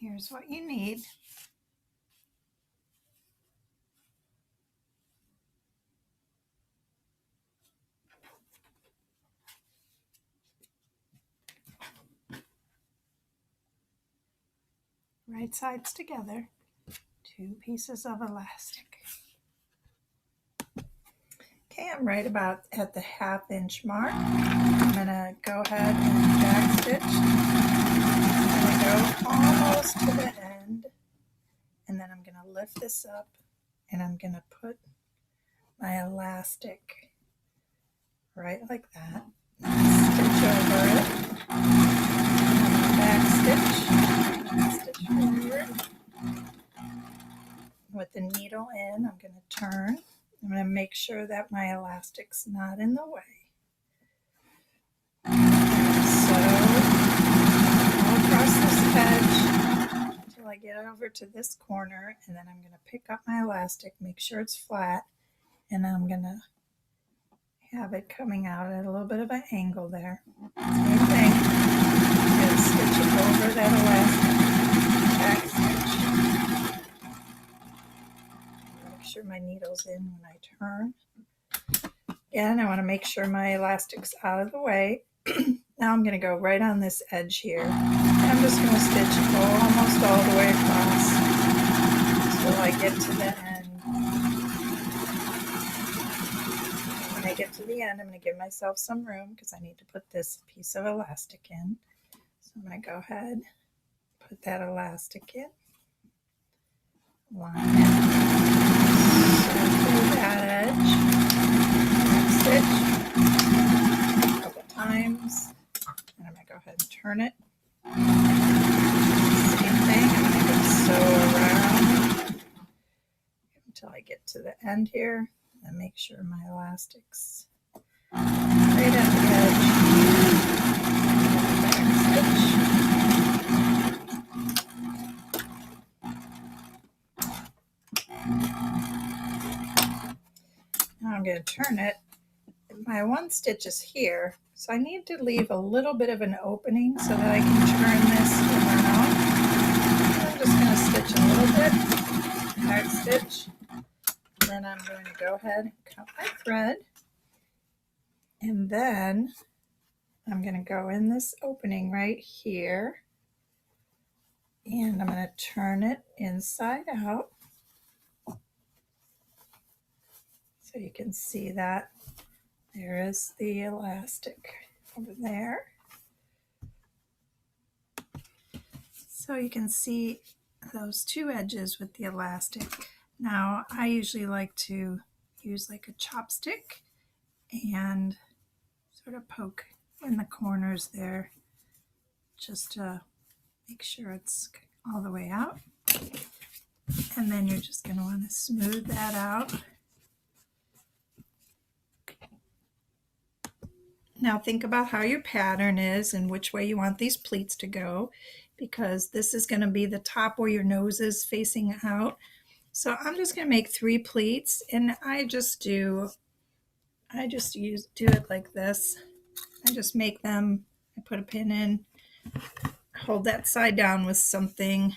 Here's what you need. Right sides together, 2 pieces of elastic. Okay, I'm right about at the 1/2 inch mark. I'm gonna go ahead and back stitch. I'm gonna go almost to the end, and then I'm gonna lift this up and I'm gonna put my elastic right like that. Stitch over it. Back stitch forward. With the needle in, I'm going to turn. I'm going to make sure that my elastic's not in the way. So, all across this edge until I get over to this corner, and then I'm going to pick up my elastic, make sure it's flat, and I'm going to have it coming out at a little bit of an angle there. Same thing. I'm going to stitch it over that elastic, back stitch. Make sure my needle's in when I turn. Again, I want to make sure my elastic's out of the way. Now I'm going to go right on this edge here. I'm just going to stitch almost all the way across until I get to the end. When I get to the end, I'm going to give myself some room because I need to put this piece of elastic in. So I'm going to go ahead, put that elastic in, line it, circle that edge, stitch a couple times, and I'm going to go ahead and turn it. Same thing, I'm going to sew around until I get to the end here and make sure my elastic's right at the edge. Back stitch. Now I'm going to turn it. My one stitch is here, so I need to leave a little bit of an opening so that I can turn this around. I'm just going to stitch a little bit, back stitch, then I'm going to go ahead and cut my thread, and then I'm going to go in this opening right here, and I'm going to turn it inside out so you can see that there is the elastic over there. So you can see those 2 edges with the elastic. Now I usually like to use like a chopstick and sort of poke in the corners there just to make sure it's all the way out. And then you're just going to want to smooth that out. Now think about how your pattern is and which way you want these pleats to go, because this is going to be the top where your nose is facing out. So I'm just going to make 3 pleats, and I just do it like this. I just make them, I put a pin in, hold that side down with something,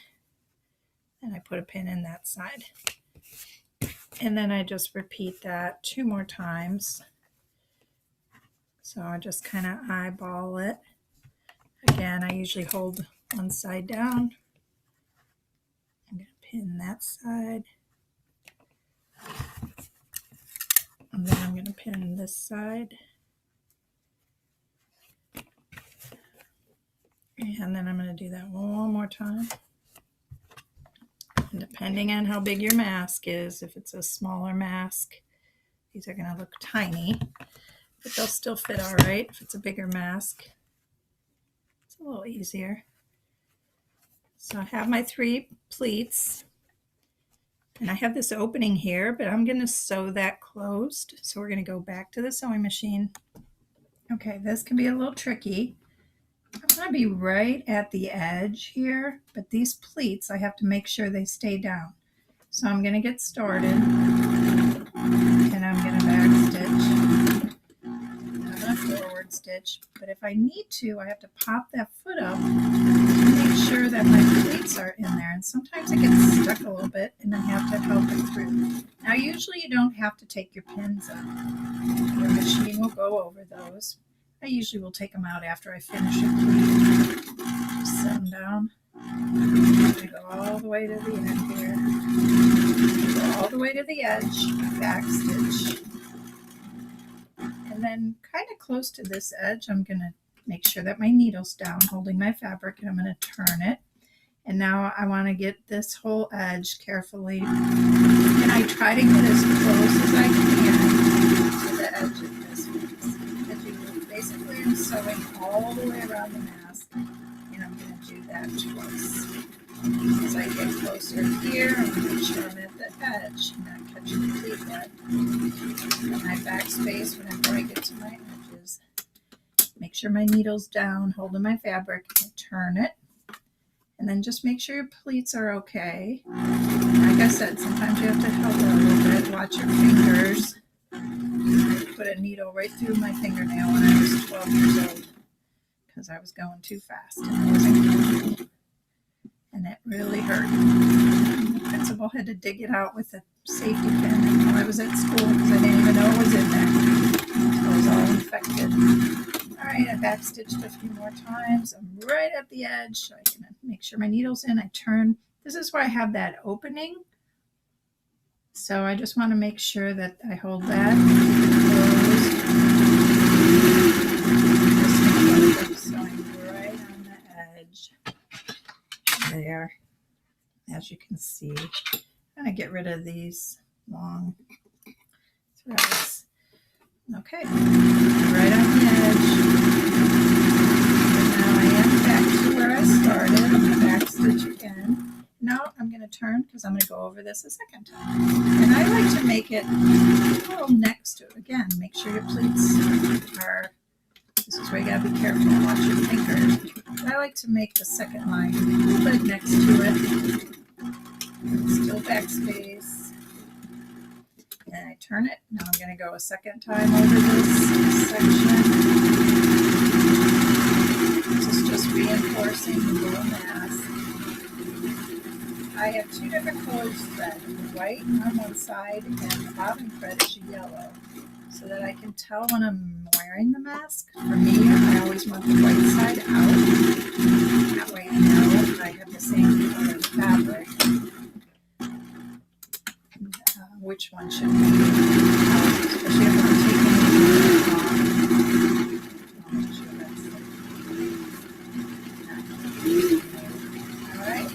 and I put a pin in that side. And then I just repeat that 2 more times. So I just kind of eyeball it. Again, I usually hold one side down. I'm going to pin that side. And then I'm going to pin this side. And then I'm going to do that one more time. And depending on how big your mask is, if it's a smaller mask, these are going to look tiny, but they'll still fit all right. If it's a bigger mask, it's a little easier. So I have my 3 pleats, and I have this opening here, but I'm going to sew that closed. So we're going to go back to the sewing machine. Okay, this can be a little tricky. I'm going to be right at the edge here, but these pleats, I have to make sure they stay down. So I'm going to get started, and I'm going to back stitch. I'm going to forward stitch, but if I need to, I have to pop that foot up to make sure that my pleats pleats are in there, and sometimes it gets stuck a little bit and I have to help it through. Now usually you don't have to take your pins out. The machine will go over those. I usually will take them out after I finish a pleat. Just set them down. I'm going to go all the way to the end here. Go all the way to the edge, back stitch. And then kind of close to this edge, I'm going to make sure that my needle's down, holding my fabric, and I'm going to turn it. And now I want to get this whole edge carefully, and I try to get as close as I can to the edge of this piece. Basically, I'm sewing all the way around the mask, and I'm going to do that twice. As I get closer here, I'm going to make sure I'm at the edge and not catching the pleat yet. And my backspace whenever I get to my edges. Make sure my needle's down, holding my fabric, and turn it. And then just make sure your pleats are okay. Like I said, sometimes you have to help it a little bit. Watch your fingers. I put a needle right through my fingernail when I was 12 years old because I was going too fast and I wasn't careful. And it really hurt. The principal had to dig it out with a safety pin while I was at school because I didn't even know it was in there. So it was all infected. All right, I backstitched a few more times. I'm right at the edge, so I can make sure my needle's in. I turn. This is where I have that opening. So I just want to make sure that I hold that closed. Just sewing right on the edge. There. As you can see, I'm going to get rid of these long threads. Okay, right on the edge. Now I am back to where I started. I'm going to back stitch again. Now I'm going to turn because I'm going to go over this a second time. And I like to make it a little next to it. Again, make sure your pleats are, this is where you got to be careful and watch your fingers. I like to make the second line a little bit next to it. Still backspace. And I turn it. Now I'm going to go a second time over this section. This is just reinforcing the little mask. I have two different colors thread, the white on one side and the bottom thread is yellow, so that I can tell when I'm wearing the mask. For me, I always want the white side out. That way I know I have the same color fabric. Which one should be, especially if I'm taking it off. I'll make sure that's all right.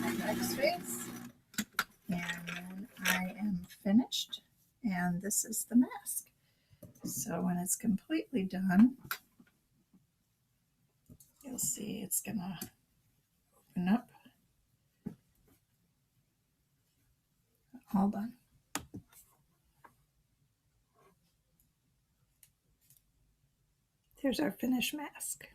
My backspace, and then I am finished, and this is the mask. So when it's completely done, you'll see it's gonna open up. All done. Here's our finished mask.